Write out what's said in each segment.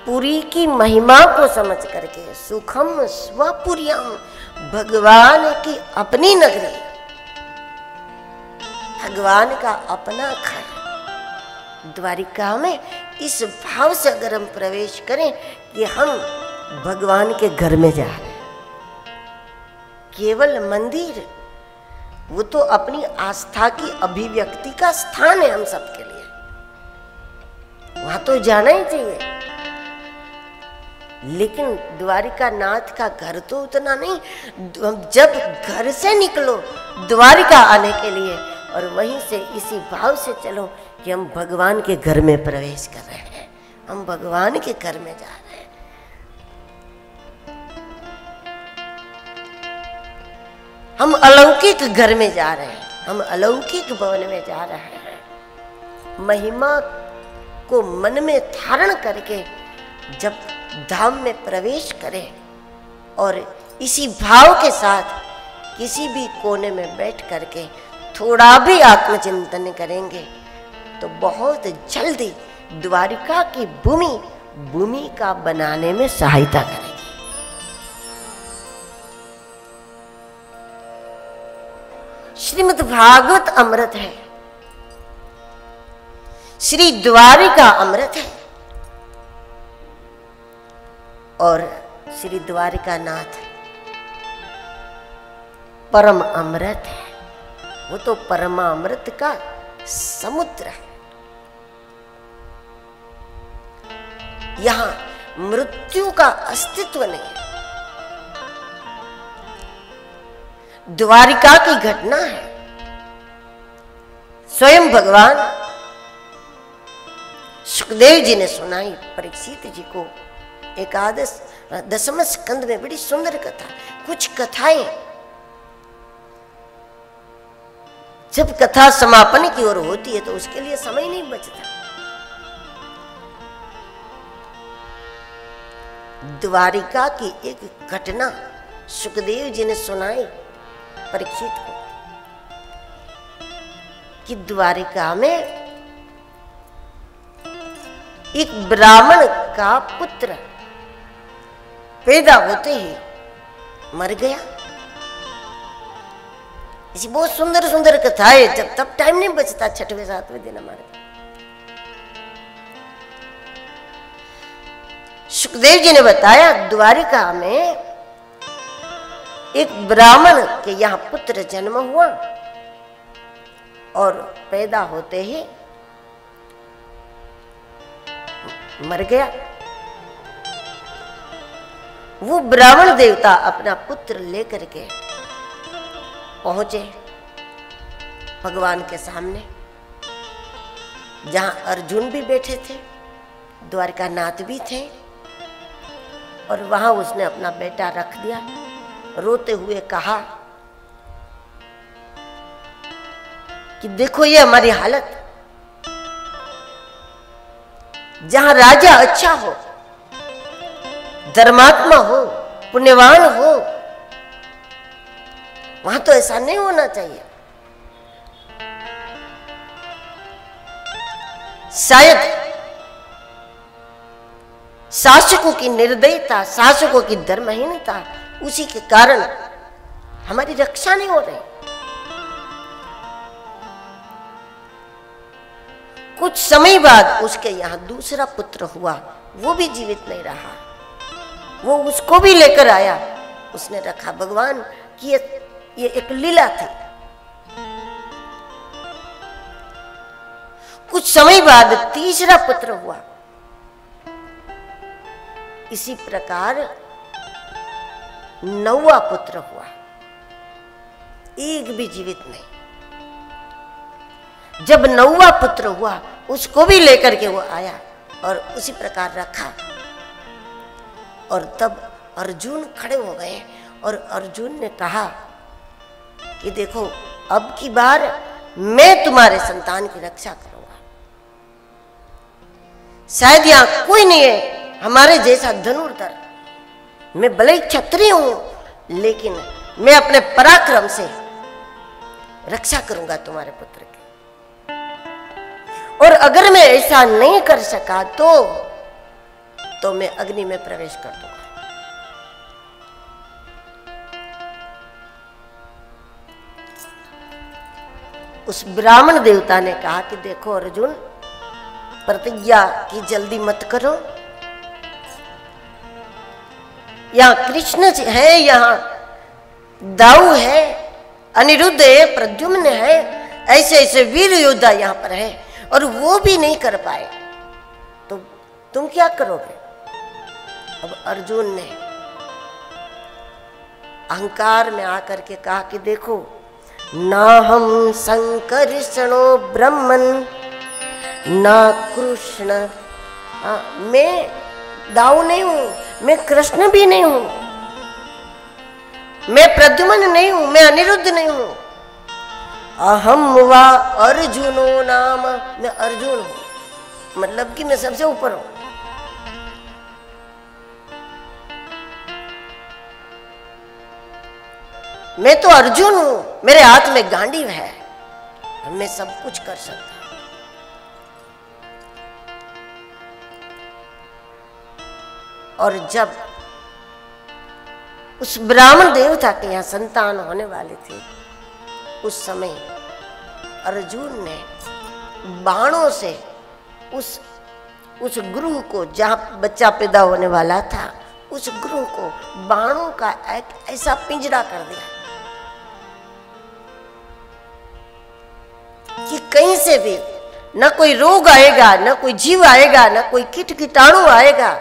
पुरी की महिमा को समझ करके, सुखम स्वपुरियम, भगवान की अपनी नगरी, भगवान का अपना घर द्वारिका में, इस भाव से अगर हम प्रवेश करें कि हम भगवान के घर में जा रहे हैं। केवल मंदिर वो तो अपनी आस्था की अभिव्यक्ति का स्थान है हम सबके लिए, वहां तो जाना ही चाहिए, लेकिन द्वारिका नाथ का घर तो उतना नहीं। जब घर से निकलो द्वारिका आने के लिए, और वहीं से इसी भाव से चलो कि हम भगवान के घर में प्रवेश कर रहे हैं, हम भगवान के घर में जा रहे हैं। हम अलौकिक घर में जा रहे हैं, हम अलौकिक भवन में जा रहे हैं। महिमा को मन में धारण करके जब धाम में प्रवेश करें और इसी भाव के साथ किसी भी कोने में बैठ करके थोड़ा भी आत्मचिंतन करेंगे तो बहुत जल्दी द्वारिका की भूमि का बनाने में सहायता करेगी। श्रीमद् भागवत अमृत है, श्री द्वारिका अमृत है, और श्री द्वारिका नाथ परम अमृत है। वो तो परमामृत का समुद्र है। यहां मृत्यु का अस्तित्व नहीं है। द्वारिका की घटना है। स्वयं भगवान सुखदेव जी ने सुनाई परीक्षित जी को। एकादश 10वें स्कंद में बड़ी सुंदर कथा। कुछ कथाएं जब कथा समापन की ओर होती है तो उसके लिए समय नहीं बचता। द्वारिका की एक घटना सुखदेव जी ने सुनाई परीक्षित को कि द्वारिका में एक ब्राह्मण का पुत्र पैदा होते ही मर गया। इसी बहुत सुंदर सुंदर कथा है। जब तब टाइम नहीं बचता 6वें 7वें दिन हमारे। सुखदेव जी ने बताया द्वारिका में एक ब्राह्मण के यहां पुत्र जन्म हुआ और पैदा होते ही मर गया। वो ब्राह्मण देवता अपना पुत्र लेकर के पहुंचे भगवान के सामने, जहां अर्जुन भी बैठे थे, द्वारिका नाथ भी थे, और वहां उसने अपना बेटा रख दिया। रोते हुए कहा कि देखो ये हमारी हालत। जहां राजा अच्छा हो, धर्मात्मा हो, पुण्यवान हो, वहां तो ऐसा नहीं होना चाहिए। शायद शासकों की निर्दयता, शासकों की धर्महीनता, उसी के कारण हमारी रक्षा नहीं हो रही। कुछ समय बाद उसके यहां दूसरा पुत्र हुआ, वो भी जीवित नहीं रहा। वो उसको भी लेकर आया, उसने रखा। भगवान की ये एक लीला थी। कुछ समय बाद तीसरा पुत्र हुआ। इसी प्रकार 9वां पुत्र हुआ, एक भी जीवित नहीं। जब 9वां पुत्र हुआ, उसको भी लेकर के वो आया और उसी प्रकार रखा। और तब अर्जुन खड़े हो गए और अर्जुन ने कहा कि देखो अब की बार मैं तुम्हारे संतान की रक्षा करूंगा। शायद यहां कोई नहीं है हमारे जैसा धनुर्धर। मैं भले ही क्षत्रिय हूं, लेकिन मैं अपने पराक्रम से रक्षा करूंगा तुम्हारे पुत्र की। और अगर मैं ऐसा नहीं कर सका तो तो मैं अग्नि में प्रवेश कर दूंगा। उस ब्राह्मण देवता ने कहा कि देखो अर्जुन, प्रतिज्ञा की जल्दी मत करो, यहां कृष्ण है, यहां दाऊ है, अनिरुद्ध है, प्रद्युम्न है, ऐसे ऐसे वीर योद्धा यहां पर है और वो भी नहीं कर पाए तो तुम क्या करोगे? अब अर्जुन ने अहंकार में आकर के कहा कि देखो, ना हम संकर्षणो ब्रह्मन ना कृष्ण, मैं दाऊ नहीं हूं, मैं कृष्ण भी नहीं हूं, मैं प्रद्युम्न नहीं हूं, मैं अनिरुद्ध नहीं हूं, अहम वा अर्जुनो नाम, मैं अर्जुन हूं, मतलब कि मैं सबसे ऊपर हूं। मैं तो अर्जुन हूं, मेरे हाथ में गांडीव है, मैं सब कुछ कर सकता हूं। और जब उस ब्राह्मण देवता के यहाँ संतान होने वाले थे, उस समय अर्जुन ने बाणों से उस गृह को, जहाँ बच्चा पैदा होने वाला था, उस गृह को बाणों का एक ऐसा पिंजरा कर दिया कि कहीं से भी न कोई रोग आएगा, न कोई जीव आएगा, न कोई कीट कीटाणु आएगा,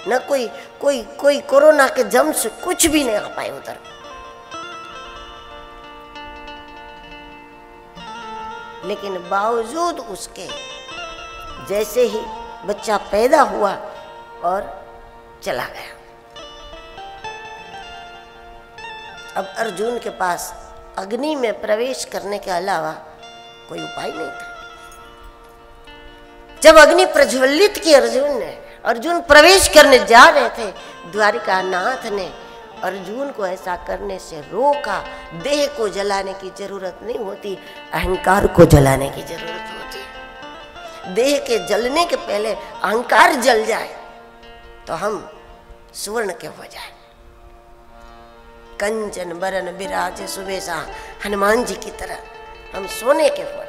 न कोई कोरोना के जम से कुछ भी नहीं आ पाए उधर। लेकिन बावजूद उसके, जैसे ही बच्चा पैदा हुआ और चला गया। अब अर्जुन के पास अग्नि में प्रवेश करने के अलावा कोई उपाय नहीं था। जब अग्नि प्रज्वलित की अर्जुन प्रवेश करने जा रहे थे, द्वारिका नाथ ने अर्जुन को ऐसा करने से रोका। देह को जलाने की जरूरत नहीं होती, अहंकार को जलाने की जरूरत होती है। देह के जलने के पहले अहंकार जल जाए तो हम सुवर्ण के हो जाए। कंचन बरन विराज सुबेसा, हनुमान जी की तरह हम सोने के हो।